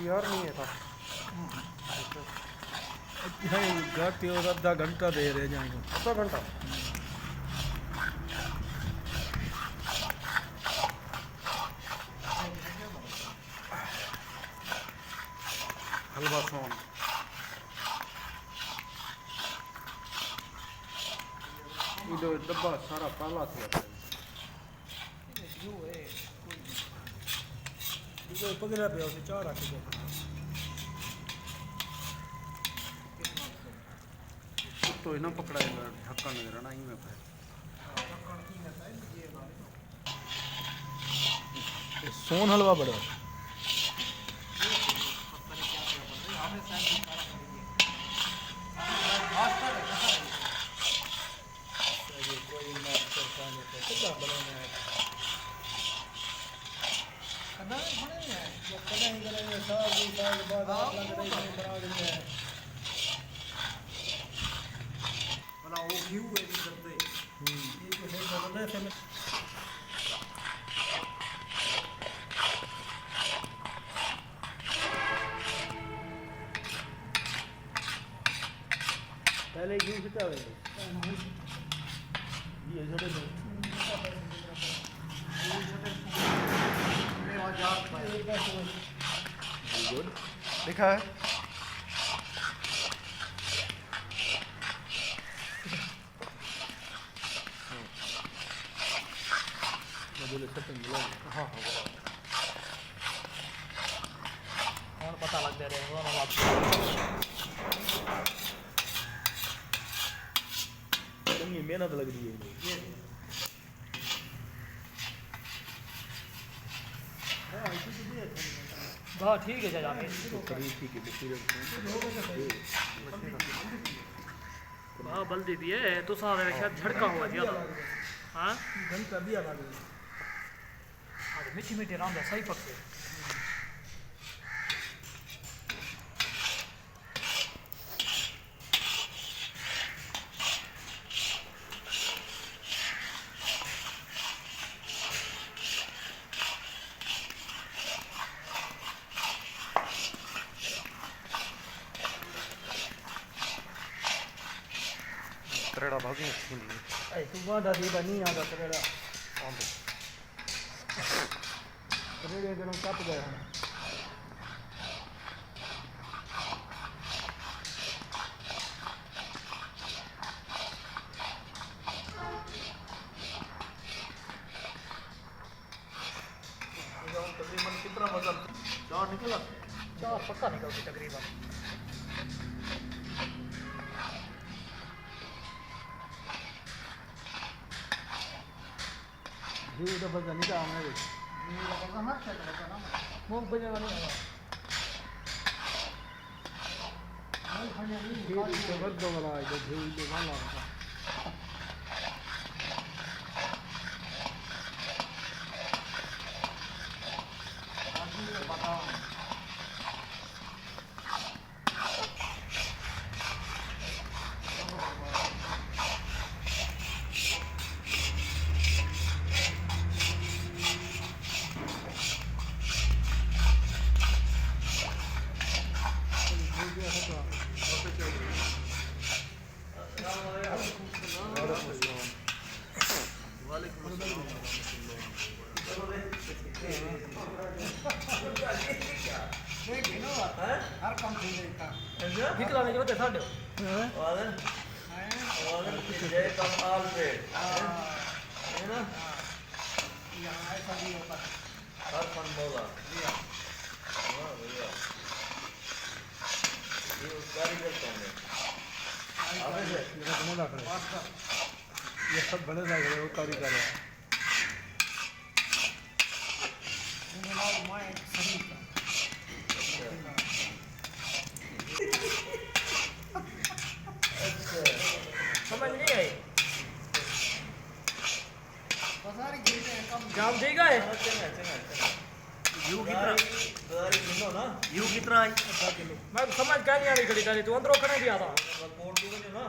यार नहीं है था घाटी और आधा घंटा दे रहे जाएंगे आधा घंटा हलवा सोन ये डब्बा सारा काला था पगड़ा पे उसे चार रख दो तो इना पकड़ाएगा ढक्कन नजर आना ही में सोन हलवा बड़ा पहले घी कितना है ये छोटे गुड लिखा है हाँ और पता लग रहा है इतनी मेहनत लग रही है हाँ ठीक है जाके हाँ बल दे दिए तो सारे शायद झड़का हुआ ज्यादा हाँ घंटा दिया ना मीठी मीठी राम सही पकते करेड़ा भागी ऐ तू बांधा दी बनी आदा करेड़ा करेड़े जनो कप गए हैं तकरीबन कितना वजन 4 निकला 4 पक्का निकलती तकरीबन ये तो बस नहीं था हमने ये तो मत चल ना मुंह बजे वाले आया हां खाने नहीं ये तो बद वाला है जो ये वाला है आज बताओ हर काम निकला नहीं होते साढ़े वादन वादन जय कमाल पे है ना यहाँ ऐसा भी होता हर फन बोला वाह भैया ये कारीगर कौन है आगे से मेरा कमला खड़ा ये सब बड़े लग रहे हो कारीगर है इन्हें मैं सही समझ नहीं आई जाम देगा है यू कितना ना यू कितना है मैं समझ क्या नहीं आ रही खड़ी खड़ी तू अंदरों खड़े दिया था कोड दूंगा ना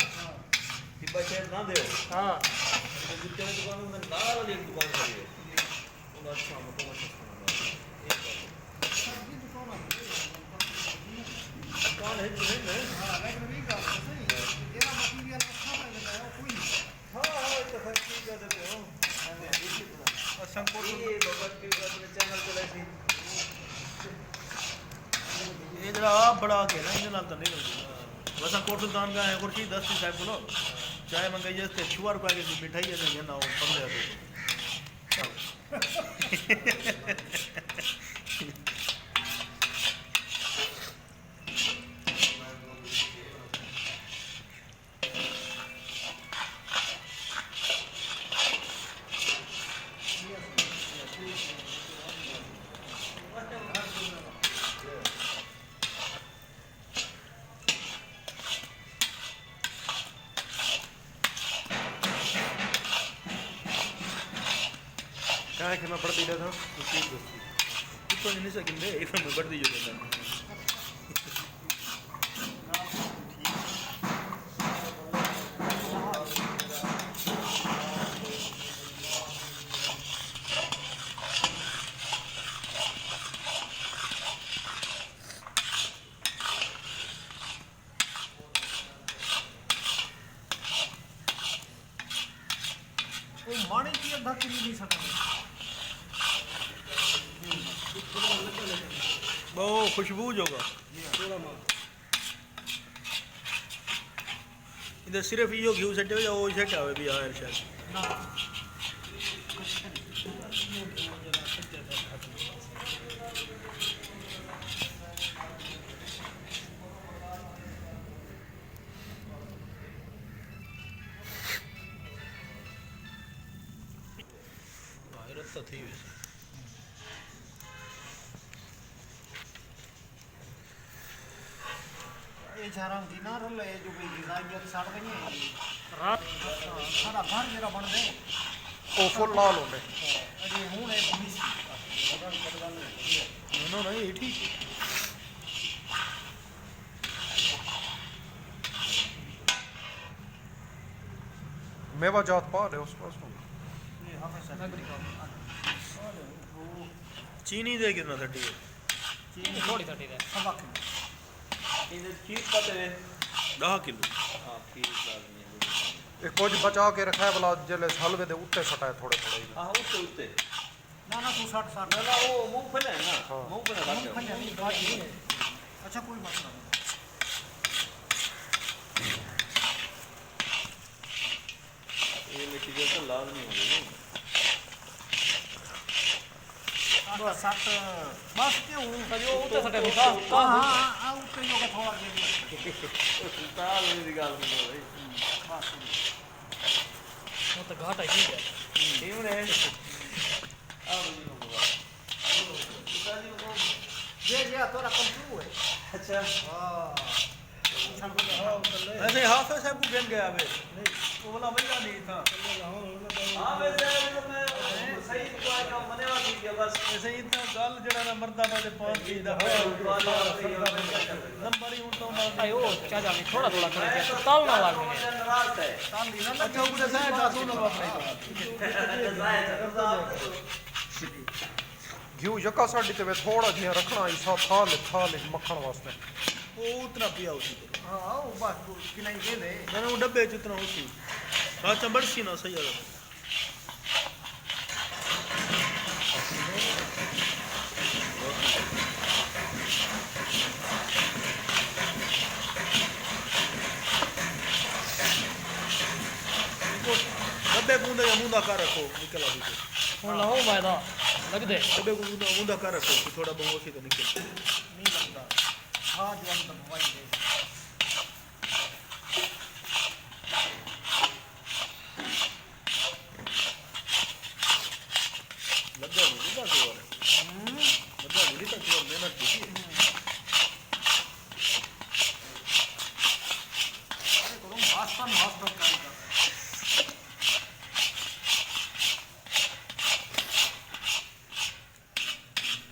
डिब्बा शेयर ना दे हां तो जितने दुकान में ना वाली एक दुकान करी है वो अच्छा मतलब अच्छा सब्जी दुकान है कौन है नहीं है हाँ लेकिन भी का सही तेरा मटेरियल अच्छा लग रहा है कोई हाँ तो फिर ठीक कर देते हो ये भगवत के अपने चैनल पे ऐसी ये जरा आप बड़ा के ना इन नाल तो नहीं होगी वैसा कोट सुल्तान का है कुर्सी 10 साहब बोलो चाय मंगाई जैसे 6 रुपए की मिठाई है ना वो 15 क्या है कि मैं पढ़ दिया था तो नहीं सकिंदे एक में बढ़ दीजिए बेटा वो माने की अद्धा किलो नहीं सकता बहुत खुशबू होगा इधर सिर्फ यो घी सेट हो या वो सेट आवे भी यार शायद ना तो थी वैसे ये झारंग की ना रोल है जो भी डिजाइन साड़ गई है रात सारा घर मेरा बन गए ਉਹ ਫੁੱਲ ਲਾਲ ਹੁੰਦੇ अरे हूं है पुलिस ना ना ये ठीक मेवा जात पा रहे उस पास ये हाफिज चीनी दे कितना 30 है चीनी थोड़ी थोड़ी है सवा किलो इधर चीज पता है 10 किलो हाँ चीज लाजमी है एक कुछ बचा के रखा है भला जले हलवे दे उत्ते सटाए थोड़े थोड़े हाँ उससे उससे ना ना तू 60 60 ना वो मूंगफली है ना हाँ। मूंगफली रख दो मूंगफली नहीं गाड़ी है अच्छा कोई मसला नहीं ये मिट्टी जैसा लाजमी हो गई बस 60 बस क्यों यो उते सटे का हां हां ऊपर जो का थोड़ा दे सुल्तान मेरी गाल में भाई बस वो तो घाटा ही है ठीक है अब ये तोरा कंप्यू है अच्छा हां ऐसे हाफिज साहब को बेन गया वे वो वाला भैया नहीं था हां वैसे मैं सही तो है काम बनेवा की बस ऐसे ही था गल जड़ा ना मर्दा ना दे 5 चीज दा नंबर ही उठो ना आयो क्या जाने थोड़ा थोड़ा करके ताल ना लागे नाराज है ताल दी ना अच्छा ऊपर से जासू ना बाप घी यका साड़ी ते थोड़ा जिहा रखना इसा थाल मक्खन वास्ते वो उतना पिया उसी हां वो बस कि नहीं दे दे ना वो डब्बे च उतना उसी अच्छा बड़सी ना सही है डब्बे कूंदा या मुंदा कर रखो निकल आवी हुन लाओ वायदा लग दे डब्बे को मुंदा कर रखो कि थोड़ा बहुत ही तो निकल नहीं लगता हां जो हम दवाई दे लगा नहीं बात हो रहा लगा नहीं तो थोड़ा मेहनत कीजिए अरे करो वास्तव में हॉस्पिटल का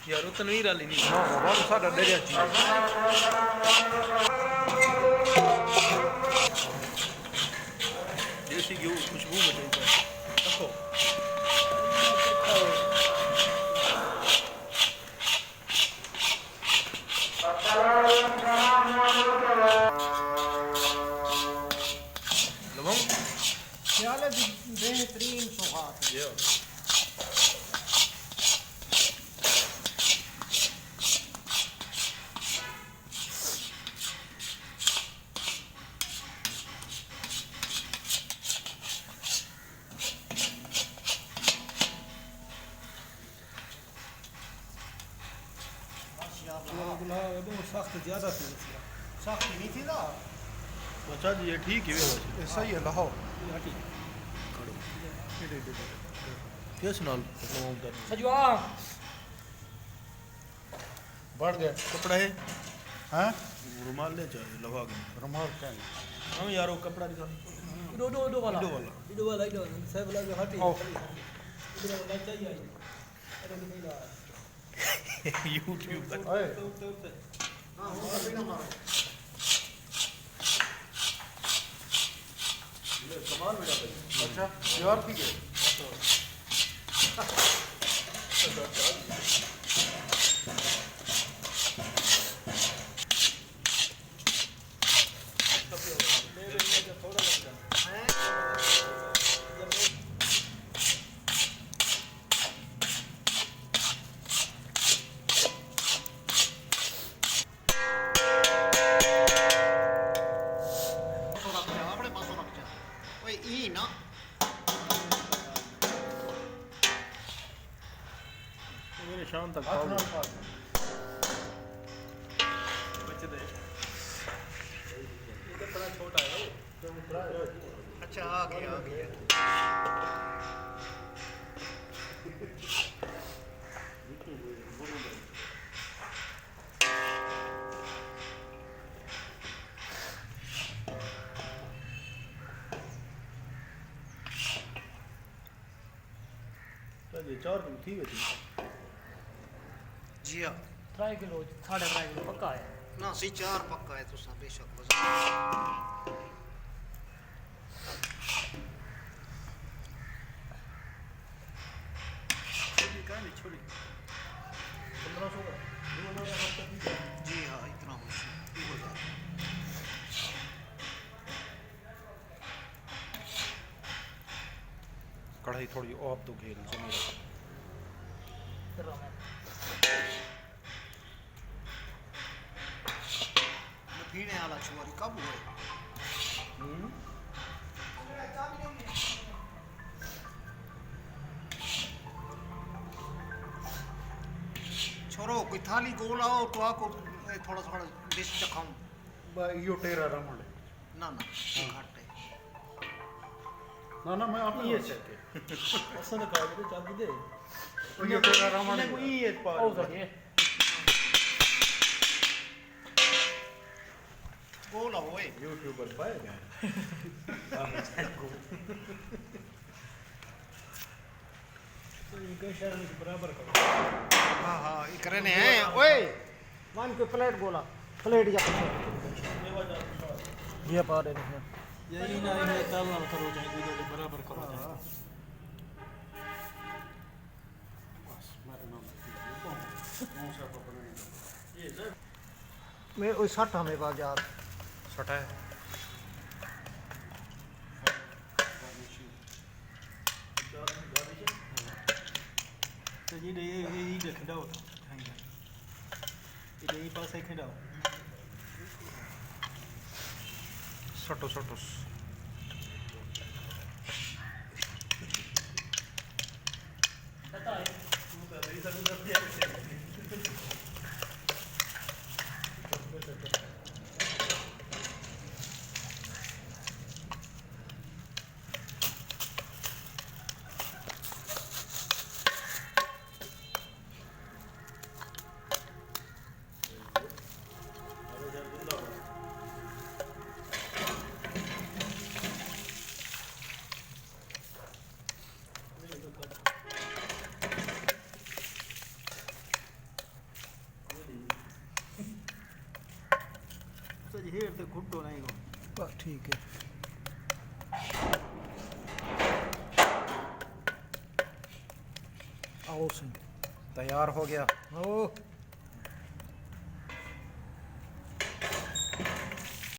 यार वो तनवीर वाली नहीं ना बहुत सारा डरिया चीज देसी घी खुशबू मचाई देखो हाथ सख्त ज्यादा थी सख्त नहीं थी ना अच्छा जी ये ठीक है वैसे सही है लाओ किस नाल पकवाऊं सजवा बढ़ गए कपड़ा है हैं रुमाल ले चाहिए लगा के रुमाल क्या हम यार वो कपड़ा दिखा इडो वाला इडो वाला सब लगे हटी आओ इधर वाला चाहिए अरे नहीं ला यूट्यूब पर ओए हाँ वो कभी ना मारो कमाल बेटा भाई अच्छा यार ठीक है अपने पासों रख जा ओए ई ना मेरे शाम तक हाथ खाओ नाल पास बच्चे दे ये कपड़ा छोटा है अच्छा आ गया तो ये 4 दिन ठीक है जी हाँ 3 किलो 3.5 किलो पक्का है ना सी 4 पक्का है तो सब बेशक वजन छोटी का नहीं छोटी 1500 का जी हाँ इतना हो जाता कढ़ाई थोड़ी और तो घेल जमी रख कर रहा हूं पीने वाला चुवारी कब हुए छोरो कोई थाली गोल आओ तो आपको थोड़ा थोड़ा डिश चखाऊं यो टेरा रमण ना ना घट है ना ना मैं अपनी ये चेक असन का ये चाबी दे यो टेरा रमण कोई ये पा ओ सके गोल आओ ओए यूट्यूबर पाएगा तो इनके शहर में बराबर करो हाँ हाँ ये करे ने हैं ओए मान के प्लेट बोला प्लेट या ये पा दे नहीं यही ना ये तालना करो चाहिए दो बराबर करो मैं ओए 60 हमें बाजार सटा है तो ये खिलाओ ये पास है खिलाओ सटो सटो पता है हेर ते घुट्टो नहीं को ठीक है आओ सही तैयार हो गया ओ